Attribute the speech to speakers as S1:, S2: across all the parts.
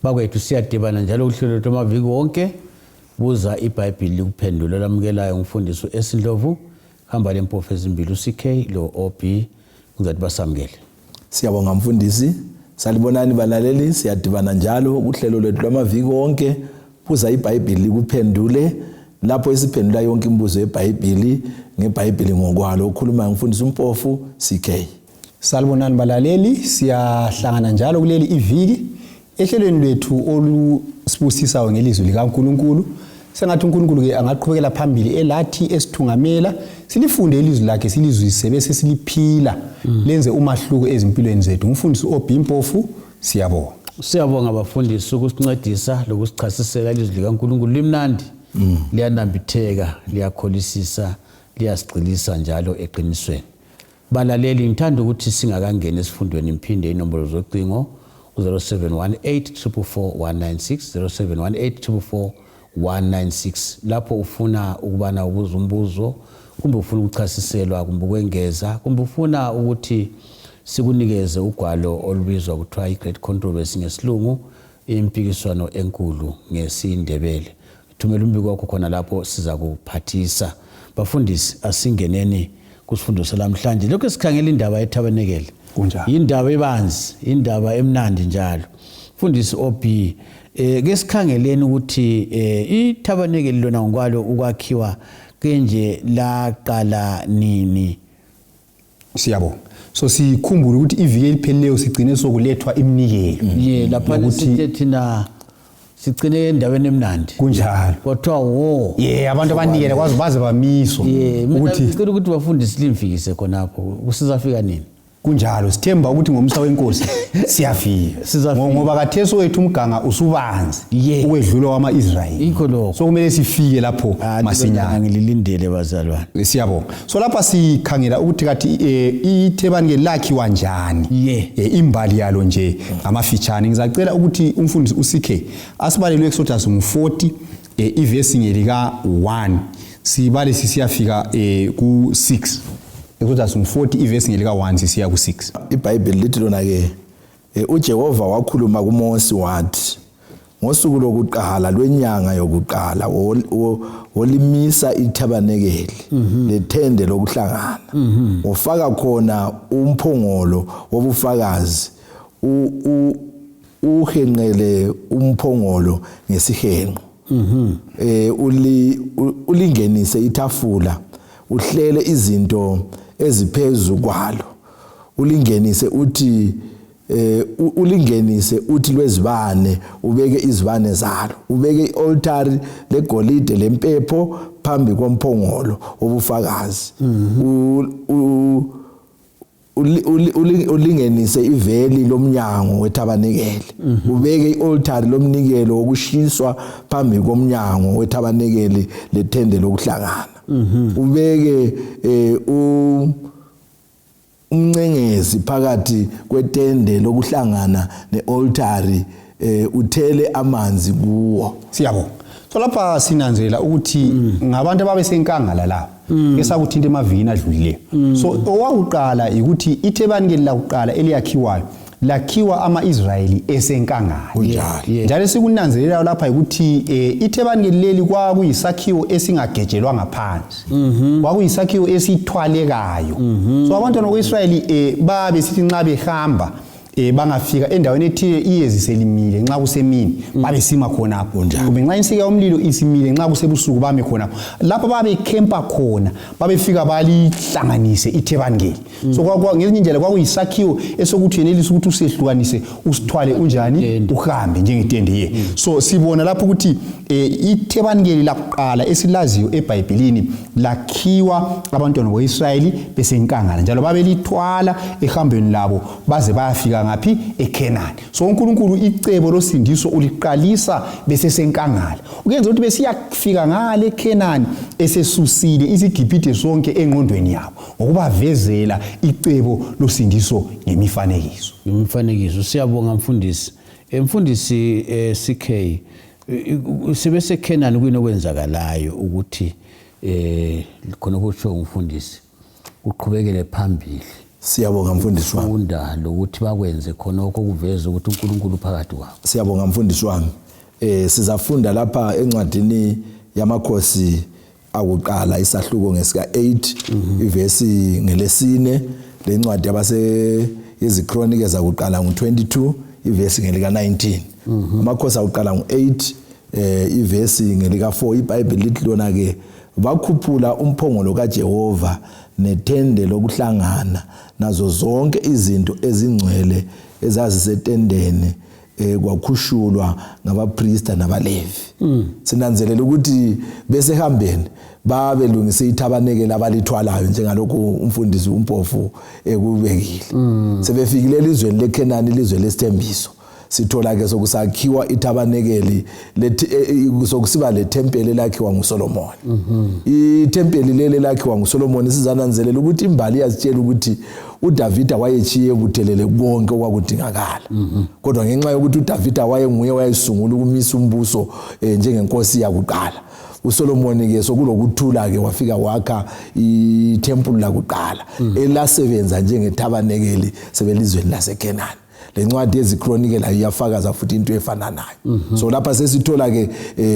S1: Bakwethu siyadibana njalo uhlelo lwamaviki wonke buza iBhayibheli likuphendula lamukelayo umfundisi uEsindlovu hamba lempofu ezimbili uCK lo OB uzathi basamukele.
S2: Siyabonga mfundisi, salibonani balaleli, siyadibana njalo uhlelo lwethu lwamaviki wonke buza iBhayibheli likuphendule lapho isiphendula yonke imibuzo yeBhayibheli ngeBhayibheli ngokwalo. Ukhuluma ngumfundisi umpofu CK.
S3: Salibonani balaleli, siyahlangana njalo kuleli iviki ehlelweni lwethu olusibusisayo ngelizwi likaNkulunkulu. Sengathi uNkulunkulu ke angaqhubekela phambili elathi esithungamela silifunde ilizwi lakhe silizwise bese siliphila lenze umahluko ezimpilweni zethu. Umfundisi OB Mpofu, siyabonga.
S1: Siyabonga abafundisi ukusincedisa lokusichasisela ilizwi likaNkulunkulu limnandi, liyanambitheka, liyakholisisa, liyasigcilisa njalo eqinisweni. Balaleli, ngithanda ukuthi singakangena esifundweni imphinde inombolo zocingo 0718 444 lapho ufuna ukubana ubuza umbuzo kumbe ufuna ukuchasiselwa kumbe ukwengeza kumbe ufuna ukuthi sikunikeze ugwalo olubizwa kuthiwa iGreat Controversy ngesilungu, impikiswano enkulu ngesindebele. Thumela umbiko wakho khona lapho siza kuphathisa. Bafundisi, asingeneni kusifundo salamhlanje. Lokho sikhangela indaba yeTabernacle.
S3: Kunjani?
S1: Indaba ebanzi, indaba emnandi njalo. Mfundisi OB, ke sikhangeleni ukuthi iTabernacle lona ngokwalo ukwakhiwa kenje laqala nini?
S3: Siyabonga. So sikhumbule ukuthi iviki eliphelileyo sigcine sokulethwa iminikelo.
S1: Lapha sithi thina sigcine endaweni emnandi.
S3: Kunjalo.
S1: Kodwa
S3: abantu abanikele kwazi baze bamiswa
S1: ukuthi sicela ukuthi bafundisi limfikise khonapho. Kusizafika nini?
S3: Kunjalo, sithemba ukuthi ngomsa wenkosi siyafika. Ngoba katheso wethu umganga usubanzi ukwedlula wama-Israyeli.
S1: Ikho lokho.
S3: So kumele sifike lapho masinyane.
S1: Ngililindele bazalwane.
S3: Siyabonga. So lapha sikhangela ukuthi kathi iTabernacle lakhiwa njani. Imbali yalo nje amafitshane. Ngizacela ukuthi umfundisi uCK asibalele Exodus 40 ivesi ngelika 1 sibale sisiyafika ku6. Exodus 40 ivesi ngelika 1 sisiya ku6.
S2: iBhayibheli lithi lona ke uJehova wakhuluma kuMose wathi ngosuku lokuqala lwenyanga yokuqala wolimisa iTabernacle lethende lokuhlangana ufaka khona umphongolo wobufakazi uhenqele umphongolo ngesihenqo ulingenise itafula uhlele izinto eziphezu kwalo ulingenise uthi lwezibane ubeke izibane zalo ubeke ialtari legolide lempepho phambi komphongolo wobufakazi ulingenise iveli lomnyango weTabernacle ubeke ialtari lomnikelo wokushiswa phambi komnyango weTabernacle lethende lokuhlangana ubeke umncengezi phakathi kwetende lokuhlangana nealtari uthele amanzi kuwo.
S3: Siyabonga. So lapha sinanzela ukuthi ngabantu ababesenkangala lapha esakuthinta emavikini adlulileyo. So owakuqala ukuthi iTabernacle lakuqala eliyakhiwayo lakhiwa ama-Israyeli esenkangala. Njalo sikunanzelela lapha ukuthi iTabernacle leli kwakuyisakhiwo esingagejelwa ngaphansi. Kwakuyisakhiwo esithwalekayo. So abantwana boIsrayeli babe sithi nxa behamba bangafika endaweni ethile iyezi selimile nxa kusemini babe sima khonapho kumbe nxa insika yomlilo isimile nxa kusebusuku bame khonapho lapho babe campa khona babefika balihlanganise iTabernacle. So ngezinye indlela kwakuyisakhiwo esokuthi yenelisa ukuthi usehlukanise usithwale unjani uhambe njengetende So sibona lapho ukuthi iTabernacle lakuqala esilaziyo eBhayibhelini lakhiwa abantwana boIsrayeli besenkangala njalo babelithwala ehambeni labo baze bayafika ngaphi eKenani. So uNkulunkulu icebo losindiso uliqalisa besesenkangala ukenza ukuthi besiyafika ngale eKenani esesusile isiGibhithe sonke engqondweni yabo ngokubavezela icebo losindiso ngemifanekiso.
S1: Imifanekiso. Siyabonga mfundisi. Mfundisi CK sebese Kenani kwinokwenzakalayo ukuthi khona kutsho umfundisi uqhubekele phambili
S2: Siyabonga mfundisi wami.
S1: Funda lokuthi bakwenze khonokho kuveza ukuthi uNkulunkulu phakathi kwabo.
S2: Siyabonga mfundisi wami. Sizafunda lapha encwadini yamakhosi akuqala isahluko ngesika 8 ivesi ngelesine lencwadi yabase yezikronike zakuqala ngo22 ivesi ngelika 19. Amakhosi akuqala ngo8 ivesi ngelika 4 iBhayibheli lithi lona ke bakhuphula umphongolo kaJehova nethende lokuhlangana nazo zonke izinto ezingcwele ezazisetendeni kwakhushulwa ngabaprista nabalevi. Sinanzelela ukuthi bese hambeni babelungise ithabanekele abalithwalayo njengalokho umfundisi uMpofu ekubekile. Sebefikile elizweni leKhenani, ilizwe lesithembiso. Sithola ke sokusakhiwa ithabanekeli sokusiba lethempeli lakhiwa nguSolomon. Ithempeli leli lakhiwa nguSolomon sizananzelela ukuthi imbali yazitshela ukuthi uDavida wayechiye buthelele konke okwakudingakala. Kodwa ngenxa yokuthi uDavida wayenguye wayesungula ukumisa umbuso njengenkosi yakuqala, uSolomon ke sokulokuthula ke wafika wakha ithempeli lakuqala elasebenza njengethabanekeli sebelizweni laseKhenani. Lencwadi yezikronike la iyafakaza futhi into efana nayo. So lapha sesithola ke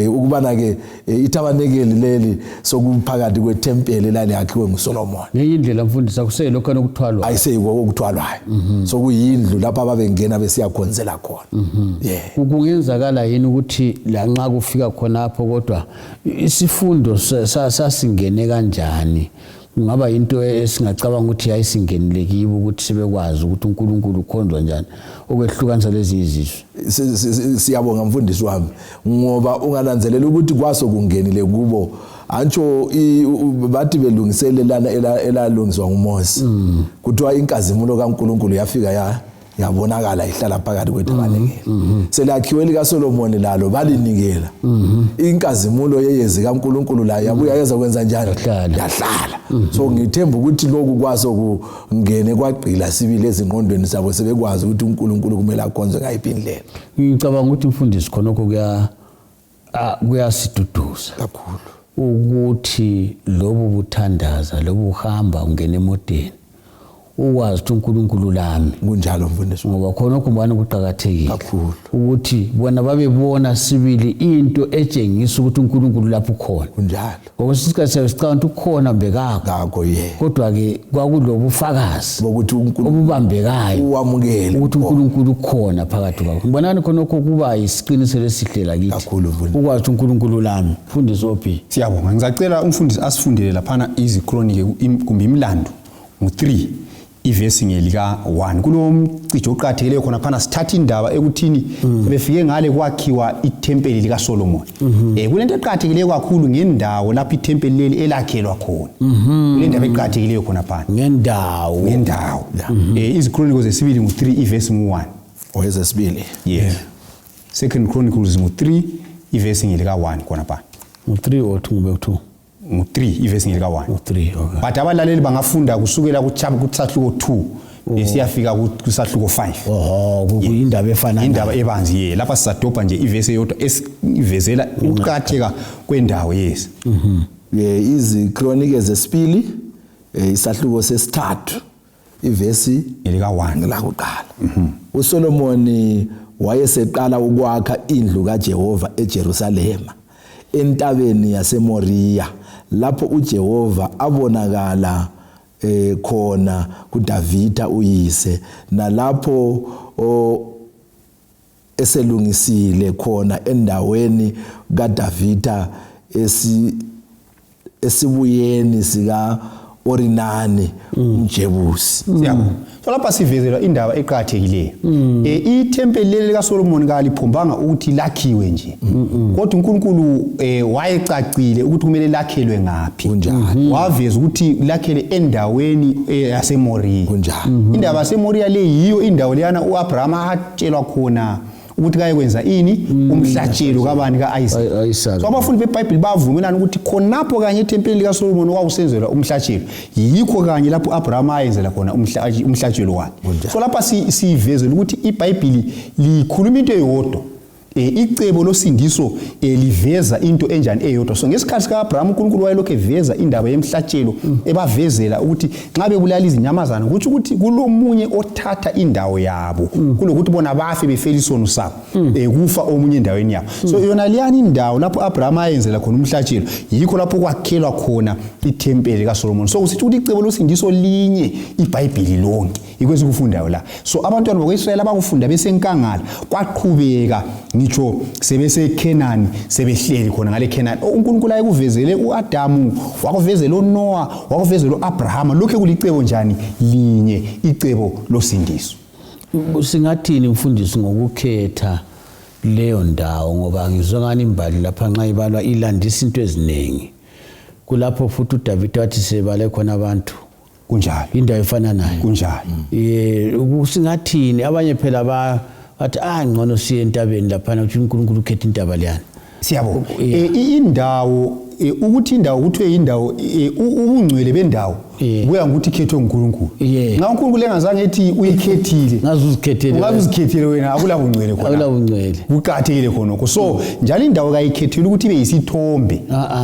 S2: ukubana ke ithabanekeli leli sokuphakathi kwethempeli lali yakhiwe nguSolomon.
S1: Ngenye indlela mfundisi kuseyilokho okuthwalwa.
S2: Ayiseyiko okuthwalwayo. So kuyindlu lapha babengena besiyakhonzela khona.
S1: Kungenzakala yini ukuthi la nxa kufika khonapho kodwa isifundo sasingene kanjani? Kungaba into esingacabanga ukuthi yayisingenile kibo ukuthi sebekwazi ukuthi uNkulunkulu ukhonzwa njani okwehlukanisa lezi izizwe.
S2: Siyabonga mfundisi wami ngoba ungananzelela ukuthi kwaso kungenile kubo antsho bathi belungiselelana elalungiswa nguMose kuthiwa inkazimulo kaNkulunkulu yafika yabonakala ihlala phakathi kwethabanekeli. Selakhiwe likaSolomon lalo balinikela. Inkazimulo yeyezi kaNkulunkulu la yabuya yeza kwenza njani? Yahlala. So ngithemba ukuthi lokhu kwaso kungene kwagqila sibili ezingqondweni zabo sebekwazi ukuthi uNkulunkulu kumele akhonzwe ngayiphi indlela.
S1: Ngicabanga ukuthi mfundisi khonokho kuyasiduduza
S2: kakhulu
S1: ukuthi lobu buthandaza lobu uhamba ungena emoteni ukwazi ukuthi uNkulunkulu lami
S2: kunjalo mfundisi
S1: ngoba khona ukumbana kuqhakathekile
S2: kakhulu
S1: ukuthi bona babebona sibili into etshengisa ukuthi uNkulunkulu lapho khona
S2: kunjalo
S1: ngokusikhathi sesicabanga ukhona mbekakho kodwa ke kwakulobufakazi
S2: bokuthi uNkulunkulu
S1: obubambekayo
S2: uwamukele
S1: ukuthi uNkulunkulu ukhona phakathi kwabo. Ngibonani khona kuba isiqiniselo esihlela kithi
S2: kakhulu mfundisi
S1: ukwazi ukuthi uNkulunkulu lami mfundisi ophi.
S3: Siyabonga. Ngizacela umfundisi asifundele laphana izikronike kumbe imlando ngo3 ivesi ngelika 1 kulomcijo oqhatheleyo khona phana sithatha indaba ekuthini befike ngale kwakhiwa ithempeli lika Solomon. Kulento eqhatheleyo kakhulu ngendawo lapho ithempeli leli elakhelwa khona. Kulendaba eqhatheleyo khona phana
S1: ngendawo
S3: izikronike zesibili ngo3 ivesi ngo1
S2: oyezesibili
S3: Second Chronicles ngo3 ivesi ngelika 1 khona phana
S1: ngo3 or 2
S3: ngo3 ivesi ngelika 1
S1: ngo3 okay.
S3: But abalaleli bangafunda kusukela kusahluko 2 siyafika kusahluko 5.
S1: Kuyindaba efana
S3: indaba ebanzi lapha sisadobha nje ivesi eyodwa esivezela ukuqhatheka kwendawo yes.
S2: Izikronike zesibili isahluko sesithathu ivesi
S3: ngelika 1
S2: lakuqala. uSolomon wayeseqala ukwakha indlu kaJehova eJerusalema entabeni yaseMoriya lapho uJehova abonakala khona kuDavida uyise nalapho eselungisile khona endaweni kaDavida esibuyeni sika Orinani umjebusi.
S3: Siyabona. So lapha sivezela indaba eqhathekileyo. Ithempeli leli likaSolomon kaliphombanga ukuthi lakhiwe nje. Kodwa uNkulunkulu wayecacile ukuthi kumele lakhelwe ngaphi. Waveza ukuthi lakhele endaweni yaseMoriya. Indaba yaseMoriya le yiyo indawo leyana uAbraham atshelwa khona ukuthi kayekwenza ini umhlatshelo kabani kaIsaac. So abafundi beBhayibheli bavumelana ukuthi khonapho kanye ethempeli likaSolomon kwawusenzelwa umhlatshelo yikho kanye lapho uAbraham ayenzela khona umhlatshelo wakhe. So lapha sivezela ukuthi iBhayibheli likhuluma into eyodwa icebo losindiso liveza into enjani eyodwa. So ngesikhathi sikaAbraham uNkulunkulu wayelokhu eveza indaba yemhlatshelo ebavezela ukuthi nxa bebulala izinyamazana kuthi ukuthi kulomunye othatha indawo yabo kulokuthi bona bafe befela isono sabo kufa omunye endaweni yabo. So yona liyani indawo lapho Abraham ayenzela khona umhlatshelo yikho lapho kwakhelwa khona ithempeli kaSolomon. So usithi ukuthi icebo losindiso linye iBhayibheli lonke ikwesi kufundayo la. So abantwana bakweIsrayeli abakufunda besenkangala kwaqhubeka ngitsho sebese Kenani sebehleli khona ngale Kenani. uNkulunkulu ayekuvezele uAdamu, wakuvezela uNoah, wakuvezela uAbraham. Lokho kulicebo njani linye icebo losindiso.
S1: Singathini mfundisi ngokukhetha leyo ndawo ngoba ngizwa ngani imbali lapha nxa ibalwa ilandisa into eziningi. Kulapho futhi uDavid wathi sebale khona abantu
S3: kunjalo
S1: indawo efana nayo
S3: kunjalo.
S1: Singathini abanye phela bathi ngcono siye entabeni lapha ukuthi uNkulunkulu ukhetha intaba liyani.
S3: Siyabona indawo ukuthi indawo kuthiwe indawo ubungcwele bendawo kuya ngokuthi ikhethwe uNkulunkulu. Nxa uNkulunkulu engazange ethi uyikhethile ngazuzikhethile wena akula bungcwele khona.
S1: Akula bungcwele.
S3: Kuqhathekile khonoko. So njalo indawo kayikhethile ukuthi ibe yisithombe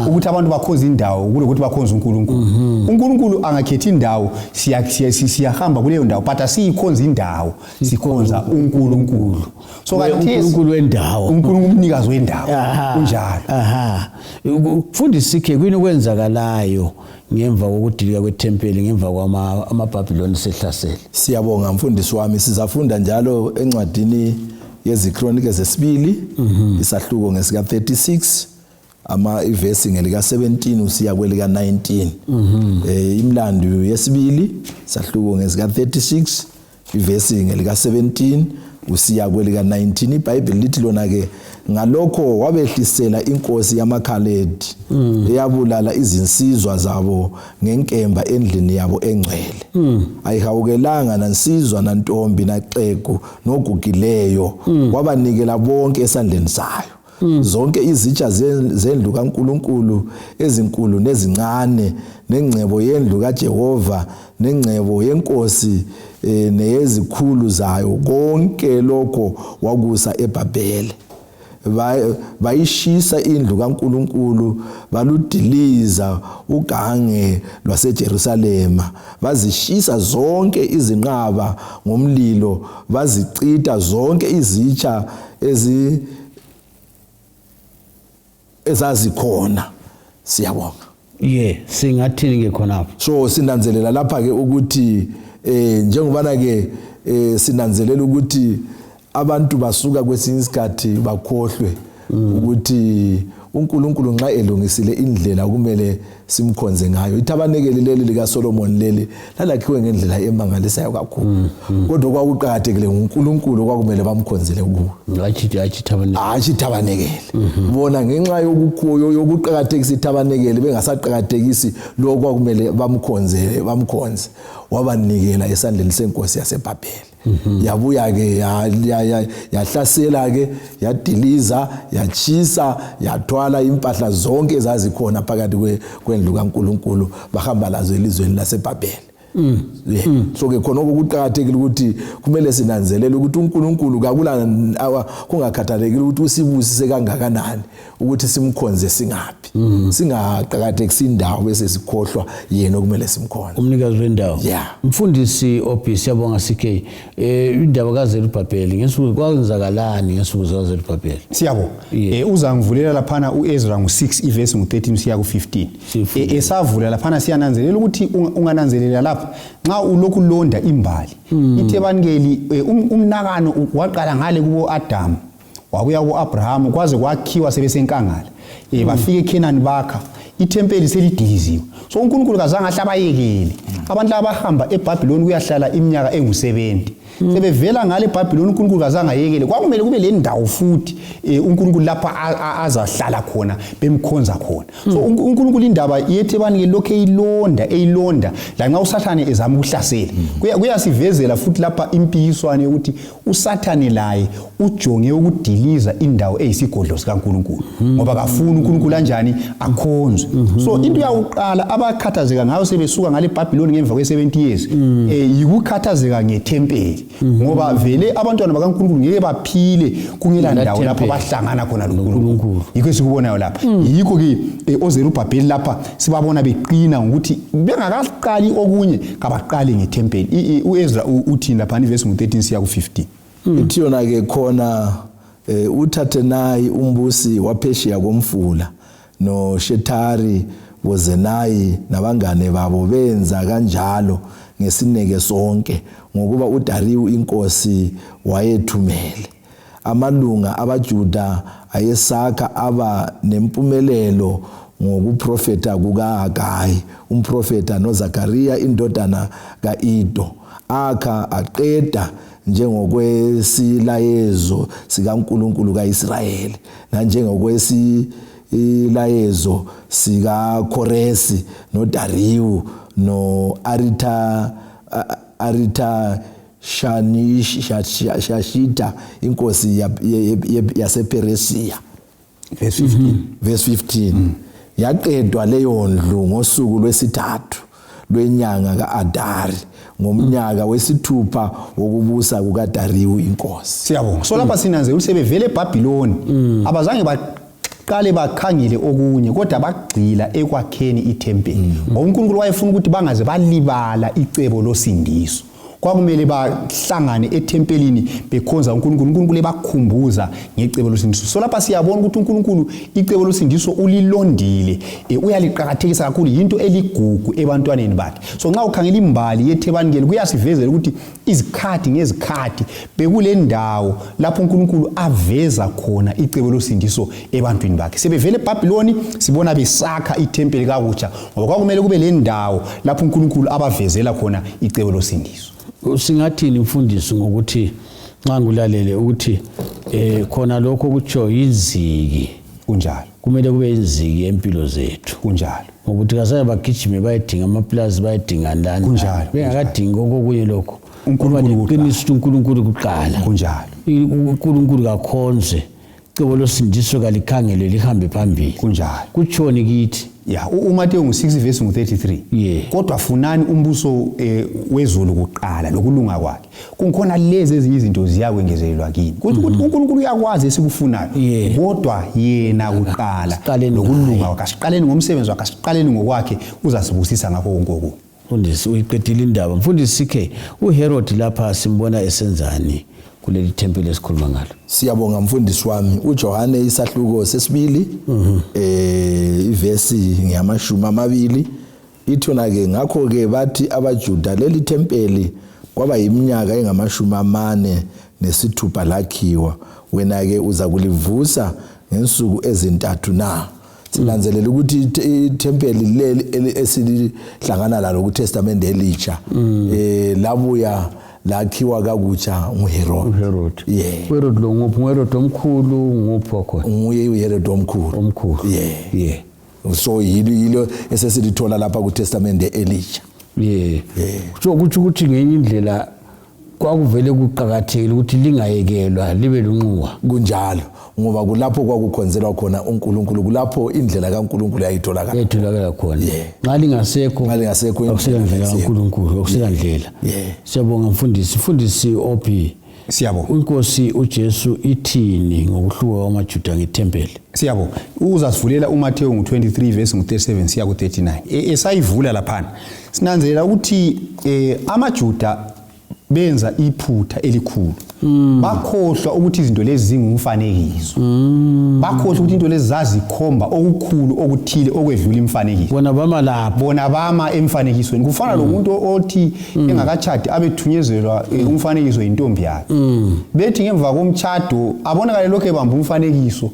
S3: ukuthi abantu bakhonza indawo kulokuthi bakhonza uNkulunkulu. uNkulunkulu angakhethi indawo siyahamba kuleyo ndawo but asiyikhonza indawo sikhonza uNkulunkulu. So kanti
S1: uNkulunkulu wendawo
S3: uNkulunkulu umnikazi wendawo kunjalo.
S1: Mfundisi ke kwini kwenzakalayo ngemva kokudilika kwethempeli ngemva kwamaBhabhiloni sehlasela.
S2: Siyabonga mfundisi wami, sizafunda njalo encwadini yeziKronike zesibili isahluko ngesika 36 ivesi ngelika 17 usiya kwelika 19. Imlando yesibili isahluko ngesika 36 ivesi ngelika 17 usiya kwelika 19. iBhayibheli lithi lona ke ngalokho wabehlisela inkosi yamaKhaledi eyabulala izinsizwa zabo ngenkemba endlini yabo engcwele. Ayihawukelanga nansizwa nantombi naxhegu nogugileyo, wabanikela bonke esandleni sayo. Zonke izitsha zendlu kaNkulunkulu ezinkulu nezincane nengcebo yendlu kaJehova nengcebo yenkosi neyezikhulu zayo konke lokho wakusa eBhabhele. Bayishisa indlu kaNkulunkulu baludiliza ugange lwaseJerusalema, bazishisa zonke izinqaba ngomlilo, bazicitha zonke izitsha ezazikhona. Siyabonga.
S1: Singathini ke khonapho.
S2: So sinanzelela lapha ke ukuthi njengobana ke sinanzelela ukuthi abantu basuka kwesinye isikhathi bakhohlwe ukuthi uNkulunkulu nxa elungisile indlela kumele simkhonze ngayo. Ithabanekeli leli lika Solomon leli lalakhiwe ngendlela emangalisayo kakhulu. Kodwa kwakuqhakathekile uNkulunkulu kwakumele bamkhonzele kuwo. Hayi ithabanekeli. Bona ngenxa yokuqhakathekisa ithabanekeli bengasaqhakathekisi lokho kwakumele bamkhonze. Wabanikela esandleni senkosi yaseBhabhele. Yabuya ke yahlasela ke yadiliza yachisa yathwala impahla zonke ezazikhona phakathi kwendlu kaNkulunkulu bahamba lazo elizweni laseBhabhele. So ke khona okuqhakathekile ukuthi kumele sinanzelele ukuthi uNkulunkulu kungakhathalekile ukuthi usibusise kangakanani ukuthi simkhonze singaphi. Singaqhakathekisa indawo bese sikhohlwa yena okumele simkhonze.
S1: Umnikazi wendawo. Mfundisi Obisi siyabonga CK. Indaba kaZerubhabheli ngesuku kwenzakalani ngesuku kaZerubhabheli?
S3: Siyabonga. Uzangivulela laphana uEzra ngo6 ivesi ngo13 siya ku15. Esavula laphana siyananzelela ukuthi ungananzelela lapha nxa ulokhu londa imbali. Ithebangeli umnakano waqala ngale kubo Adam wabuya kuAbraham kwaze kwakhiwa sebesenkangala. Bafike eKenani bakha ithempeli selidiliziwe. So uNkulunkulu kazange ahlabayekele abantu abahamba eBhabhiloni kuyahlala iminyaka engu70. Sebevela ngale eBhabhiloni uNkulunkulu kazange ayekele kwakumele kube le ndawo futhi uNkulunkulu lapha azahlala khona bemkhonza khona. So uNkulunkulu indaba yethebani lokho eyilonda la nxa uSathane ezama ukuhlasela kuyasivezela futhi lapha impikiswane ukuthi uSathane laye ujonge ukudiliza indawo eyisigodlo sikaNkulunkulu ngoba kafuna uNkulunkulu kanjani akhonzwe. So into yakuqala abakhathazeka ngayo sebesuka ngale eBhabhiloni ngemva kwe70 years yikukhathazeka ngethempeli. ithempeli ngoba vele abantwana bakaNkulunkulu ngeke baphile kungela ndawo lapho bahlangana khona noNkulunkulu yikho sikubonayo lapha yikho ke oZerubhabheli lapha sibabona beqina ngokuthi bengakaqali okunye kabaqali ngethempeli uEzra uthini lapha ivesi 13 siya ku15
S2: ithi yona ke khona uThathenai umbusi waphesheya komfula noShethari Bozenayi nabangane babo benza kanjalo ngesineke sonke ngokuba uDariyu inkosi wayethumele amalunga abaJuda ayesakha aba nempumelelo ngokuprofeta kukaHagayi umprofeta noZakhariya indodana kaIdo akha aqeda njengokwesilayezo sikaNkulunkulu kaIsrayeli nanjengokwesilayezo sikaKoresi noDariyu Arita Shashita inkosi yasePeresiya
S3: verse 15
S2: verse 15 yaqedwa leyo ndlu ngosuku lwesithathu lwenyanga kaAdari ngomnyaka wesithupha wokubusa kukaDariyu inkosi.
S3: Siyabonga. So lapha sinanze usebevele eBhabhiloni abazange baqale bakhangile okunye kodwa bagcila ekwakheni ithempeli. Ngoba uNkulunkulu wayefuna ukuthi bangaze balibala icebo losindiso. Kwakumele bahlangane ethempelini bekhonza uNkulunkulu ebakhumbuza ngecebo losindiso. So lapha siyabona ukuthi uNkulunkulu icebo losindiso ulilondile uyaliqhakathekisa kakhulu into eligugu ebantwaneni bakhe. So nxa ukhangela imbali yeThebanikeli kuyasivezela ukuthi izikhathi ngezikhathi bekule ndawo lapho uNkulunkulu aveza khona icebo losindiso ebantwini bakhe. Sebevele eBhabhiloni sibona besakha ithempeli kakutsha ngoba kwakumele kube le ndawo lapho uNkulunkulu abavezela khona icebo losindiso.
S1: Singathini mfundisi ngokuthi nxa ngulalele ukuthi khona lokho kutsho inziki
S3: kunjalo
S1: kumele kube inziki empilo zethu
S3: kunjalo
S1: ngokuthi kasaye bagijime bayedinga amaplazi bayedinga ndani
S3: kunjalo
S1: bengakadingi okunye lokho
S3: uNkulunkulu
S1: kuqala
S3: kunjalo
S1: uNkulunkulu kakhonze cebo losindiso kalikhangelwe lihambe phambili
S3: kunjalo
S1: kutshoni kithi
S3: uMateyu 6 verse 33 kodwa funani umbuso wezulu kuqala lokulunga kwakhe kunkhona lezi ezinye izinto ziyakwengezelelwa kini ukuthi uNkulunkulu uyakwazi esikufunayo kodwa yena kuqala lokulunga kwakhe asiqaleni ngomsebenzi wakhe asiqaleni ngokwakhe uzasibusisa ngakho konke oku.
S1: Mfundisi uyiqedile indaba mfundisi ke uHerod lapha simbona esenzani kuleli thempeli esikhuluma ngalo.
S2: Siyabonga mfundisi wami uJohane isahluko sesibili ivesi ngeyama20 ithona ke ngakho ke bathi abaJuda leli thempeli kwaba yiminyaka engama46 lakhiwa wena ke uza kulivusa ngensuku ezintathu na. Silanzelela ukuthi ithempeli leli esilihlangana lalo kuTestament elitsha labuya lakhiwa kakutsha nguHerod.
S1: Herod lo nguphi uHerod omkhulu nguphi khona?
S2: Nguye uHerod omkhulu. So yilo esesilithola lapha kuTestament elitsha.
S1: So kuthi ngenye indlela kwakuvele kuqhakathekile ukuthi lingayekelwa libe lunquwa
S2: kunjalo ngoba kulapho kwakukhonzelwa khona uNkulunkulu kulapho indlela kaNkulunkulu yayitholakala
S1: khona nxa lingasekho akuselandlela kaNkulunkulu akuselandlela. Siyabonga mfundisi Ophi.
S3: Siyabonga.
S1: Inkosi uJesu ithini ngokuhluka kwamaJuda ngethempeli?
S3: Siyabonga. Uzasivulela uMateyu 23 verse 37 siya ku39 esayivula lapha sinanzelela ukuthi amaJuda benza iphutha elikhulu bakhohlwa ukuthi izinto lezi zingumfanekiso bakhohlwa ukuthi into lezi zazikhomba okukhulu okuthile okwedlula imfanekiso bona bama emfanekisweni kufana lomuntu othi engakachadi abethunyezelwa umfanekiso intombi yakhe bethi ngemva komtchado abonakala lokho ebamba umfanekiso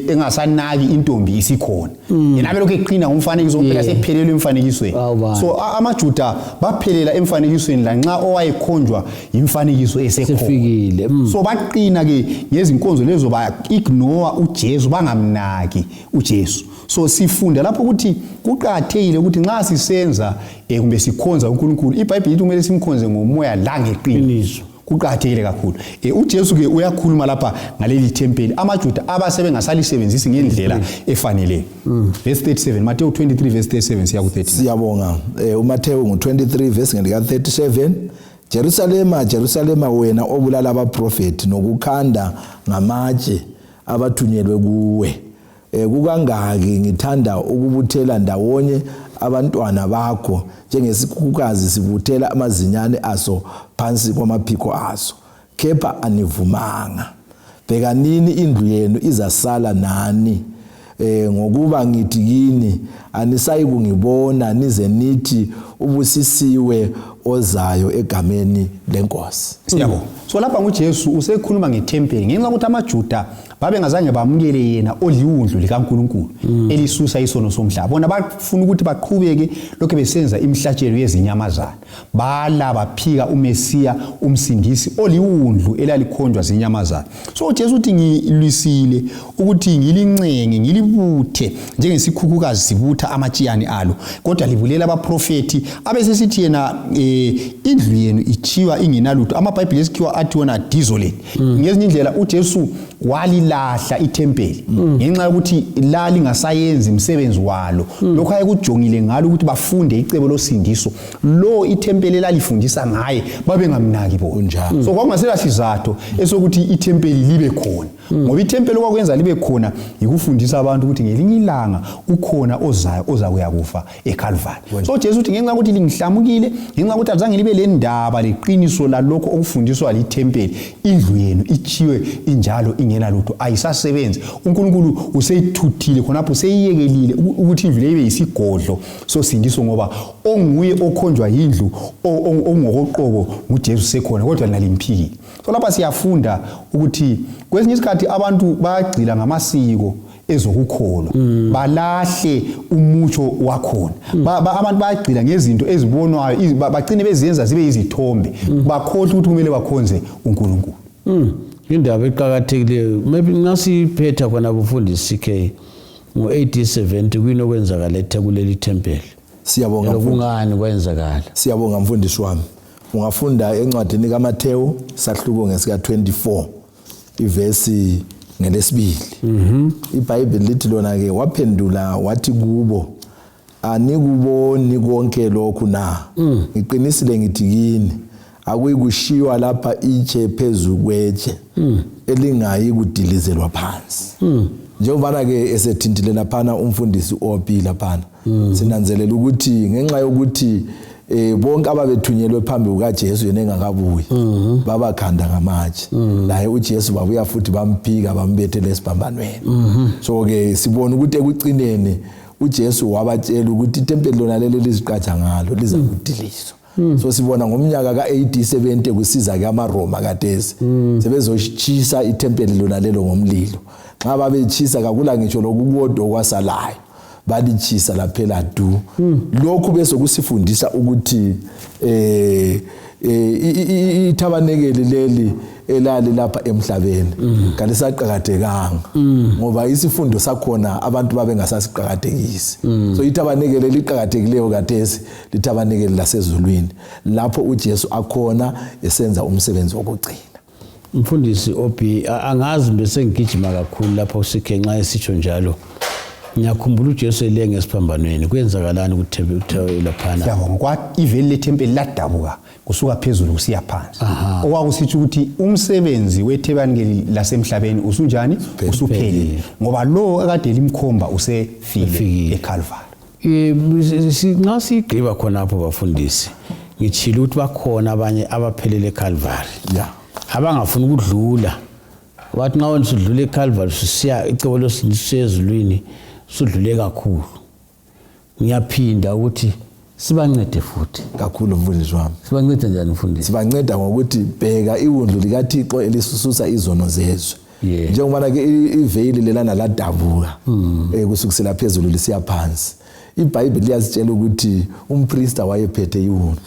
S3: engasanaki intombi isikhona yena lokho eqina umfanekiso phela sephelelwe emfanekisweni. So amaJuda baphelela emfanekisweni lanxa owayekhonjwa imfanekiso esefikile. So baqina ke ngezinkonzo lezo ba ignore uJesu bangamnaki uJesu. So sifunda lapho ukuthi kuqhakathekile ukuthi nxa sisenza kumbe sikhonza uNkulunkulu iBhayibheli lithi kumele simkhonze ngomoya la ngeqiniso. Kuqhakathekile kakhulu. uJesu ke uyakhuluma lapha ngaleli thempeli amaJuda abasebengasalisebenzisi ngendlela efanele. Verse 37 Matthew 23 verse 37 siya ku 30.
S2: Siyabonga uMateyu 23 verse ngika 37 Jerusalema, Jerusalema, wena obulala abaprofeti nokukhanda ngamatshe abathunyelwe kuwe. Kukangaki ngithanda ukubuthela ndawonye abantwana bakho njengesikhukhukazi sibuthela amazinyane aso phansi kwamaphiko aso. Kepha anivumanga. Bhekanini indlu yenu izasala nani. Ngokuba ngithi kini anisayi kungibona nize nithi ubusisiwe ozayo egameni lenkosi.
S3: Siyabonga. So lapha nguJesu usekhuluma ngethempeli ngenxa ukuthi amaJuda babengazange bamukele yena oliwundlu likaNkulunkulu elisusa isono somhlaba. Bona bafuna ukuthi baqhubeke lokho besenza imihlatshelo yezinyamazana. Bala baphika uMesiya umsindisi oliwundlu elalikhonjwa zinyamazana. So uJesu uthi ngilwisile ukuthi ngilincenge ngilibuthe njengesikhukhukazi sibutha amatshiyane alo. Kodwa libulela abaprofeti abesesithi yena indlu yenu ichiwa ingenalutho. Amabhayibheli esikhiwa athi wona desolate. Ngezinye indlela uJesu walilahla ithempeli ngenxa yokuthi la lingasayenzi umsebenzi walo. Lokho ayekujongile ngalo ukuthi bafunde icebo losindiso. Lo ithempeli elalifundisa ngaye babengamnaki bonjalo. So kwakungasela sizathu esokuthi ithempeli libe khona. Ngoba ithempeli okwakwenza libe khona yikufundisa abantu ukuthi ngelinye ilanga ukhona ozayo ozakuya kufa eCalvary. So Jesu uthi ngenxa ukuthi lingihlamukile, ngenxa ukuthi azange libe le ndaba leqiniso lalokho okufundiswa lithempeli, indlu yenu ichiwe injalo ingena lutho ayisasebenzi. UNkulunkulu useyithuthile khonapho seyiyekelile ukuthi indlu le ibe yisigodlo sosindiso ngoba onguye okhonjwa indlu ongokoqobo nguJesu sekhona kodwa nalimphikile. So lapha siyafunda ukuthi kwesinye isikhathi abantu bayagcila ngamasiko ezokukholwa balahle umutsho wakhona. Abantu bayagcila ngezinto ezibonwayo bagcine beziyenza zibe izithombe bakhohle ukuthi kumele bakhonze uNkulunkulu.
S1: Indaba eqhakathekileyo maybe ngasiphetha khona bufundisi CK ngo-1870 kwinokwenzakala eThekuleli tempeli.
S2: Siyabonga
S1: kungani kwenzakala.
S2: Siyabonga mfundisi wami. Ungafunda encwadini kaMathewu sahluko ngesika 24 ivesi ngelesibili. IBhayibheli lithi lona ke waphendula wathi kubo anikuboni konke lokhu na. Ngiqinisile ngithi kini akuyikushiwa lapha itshe phezulu kwetshe elingayi kudilizelwa phansi. Njengoba ke esethintile laphana umfundisi opi laphana sinanzelela ukuthi ngenxa yokuthi bonke ababethunyelwe phambi kukaJesu yena engakabuyi babakhanda ngamatshe naye uJesu babuya futhi bamphika bambethele esibhambanweni. So ke sibona ukuthi ekucineni uJesu wabatshela ukuthi itempeli lona lelo liziqhatsha ngalo liza kudiliswa. So sibona ngomnyaka ka-AD 70 kusiza ke amaRoma kadesi sebezochisa itempeli lona lelo ngomlilo. Xa babechisa kakula ngitsho lokukodwa kwasalayo balichisa laphela du. Lokhu bese kusifundisa ukuthi ithabanekeli leli elali lapha emhlabeni kalisaqhakathekanga ngoba isifundo sakhona abantu babengasasiqhakathekisi. So ithabanekeli liqhakathekileyo kadesi lithabanekeli lasezulwini lapho uJesu akhona esenza umsebenzi wokugcina.
S1: Mfundisi Obi angazi bese ngigijima kakhulu lapho sikhenxa esitsho njalo. Ngiyakhumbula uJesu elenge esiphambanweni kwenzakalani kuthebe laphana.
S3: Yabonga kwathi iveli lethempeli ladabuka kusuka phezulu kusiya phansi. Okwakusithi ukuthi umsebenzi wethebanekeli lasemhlabeni usunjani usuphelile ngoba lo akade limkhomba usefile eCalvary.
S1: Singasigqiba khonapho bafundisi ngitshila ukuthi bakhona abanye abaphelele eCalvary. Abangafuna ukudlula wathi nxa wena usudlula eCalvary usiya icebo losezulwini sudlule kakhulu. Ngiyaphinda ukuthi sibancede futhi
S2: kakhulu mfundisi wami.
S1: Sibancede njani mfundisi?
S2: Sibanceda ngokuthi bheka iwundlu likaThixo elisususa izono zezwe. Njengoba ke iveli lelana ladabuka kusukisela phezulu lisiya phansi. IBhayibheli liyasitshela ukuthi umpriester wayephethe iwundlu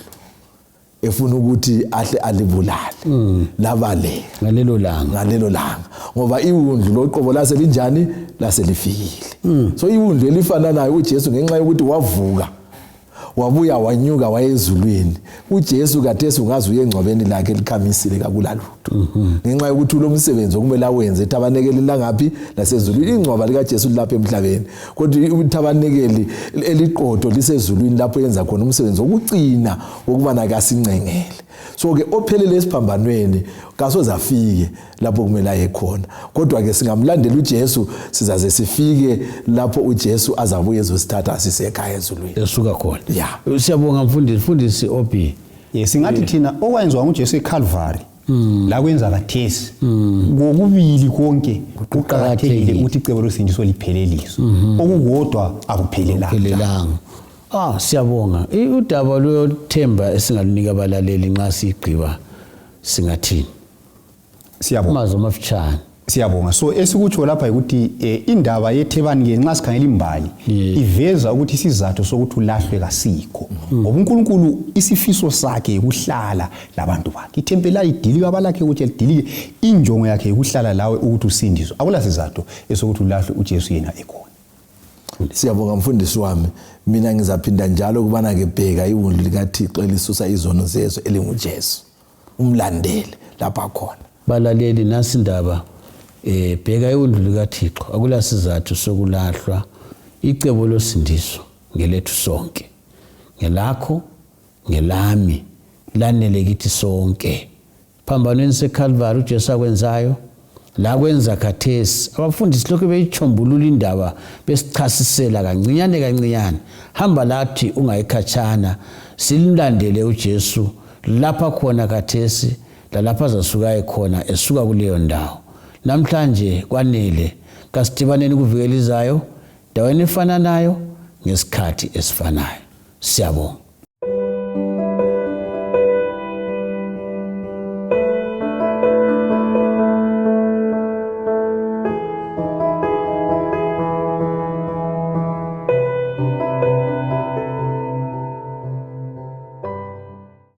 S2: efuna ukuthi ahle alibulale labale
S1: ngalelo langa
S2: ngoba iwundlu loqobo lase linjani lase lifikile. So iwundlu elifana nayo uJesu ngenxa yokuthi wavuka wabuya wanyuka wayezulwini. uJesu kathesi ungazi uyengcwabeni lakhe likhamisile kakulalutho ngenxa yokuthi lo msebenzi okumele awenze ethabanekeli langaphi lasezulwini. Ingcwaba likaJesu lapha emhlabeni kodwa uthabanekeli eliqotho lisezulwini lapho yenza khona umsebenzi wokucina ukuba nakasincengele. So ke ophelele esiphambanweni kasoze afike lapho kumele aye khona, kodwa ke singamlandela uJesu sizaze sifike lapho uJesu azabuye ezosithatha asisekhaya ezulwini
S1: esuka khona.
S2: Yeah.
S1: Siyabonga mfundisi Obi.
S3: Singathi thina okwenziwa nguJesu eCalvary la kwenza kathesi kokubili konke kuqakathekile ukuthi icebo losindiso lipheleliswe, okukodwa akuphelelanga.
S1: Siyabonga. Udaba lothemba esingalunika abalaleli nxa sigqiba singathini?
S3: Siyabonga.
S1: Amazo amafitshane.
S3: Siyabonga. So esikutsho lapha ukuthi indaba yeThebani ke nxa sikhangela imbali iveza ukuthi isizathu sokuthi ulahlwe kasikho. Ngoba uNkulunkulu isifiso sakhe ukuhlala labantu bakhe. Ithempeli ayidilika abalakhe ukuthi lidilike, injongo yakhe ukuhlala lawe ukuthi usindizwe. Akula sizathu esokuthi ulahlwe uJesu yena ekhona.
S2: Siyabonga mfundisi wami, mina ngizaphinda njalo kubana ke bheka iwundlu likaThixo elisusa izono zezo elinguJesu, umlandeli lapha khona.
S1: Balaleli nasi indaba bheka iwundlu likaThixo, akula sizathu sokulahlwa. Icebo losindiso ngelethu sonke, ngelakho, ngelami, lanele kithi sonke. Phambanweni seCalvary uJesu akwenzayo la kwenza khathesi, abafundisi lokho beyichombulula indaba besichasisela kancinyane. Hamba lathi ungayikhatshana, silimlandele uJesu lapha khona khathesi, lalapha azasuka ekhona esuka kuleyo ndawo. Namhlanje kwanele, kasidibaneni kuvikelizayo, daweni efananayo ngesikhathi esifanayo. Siyabonga.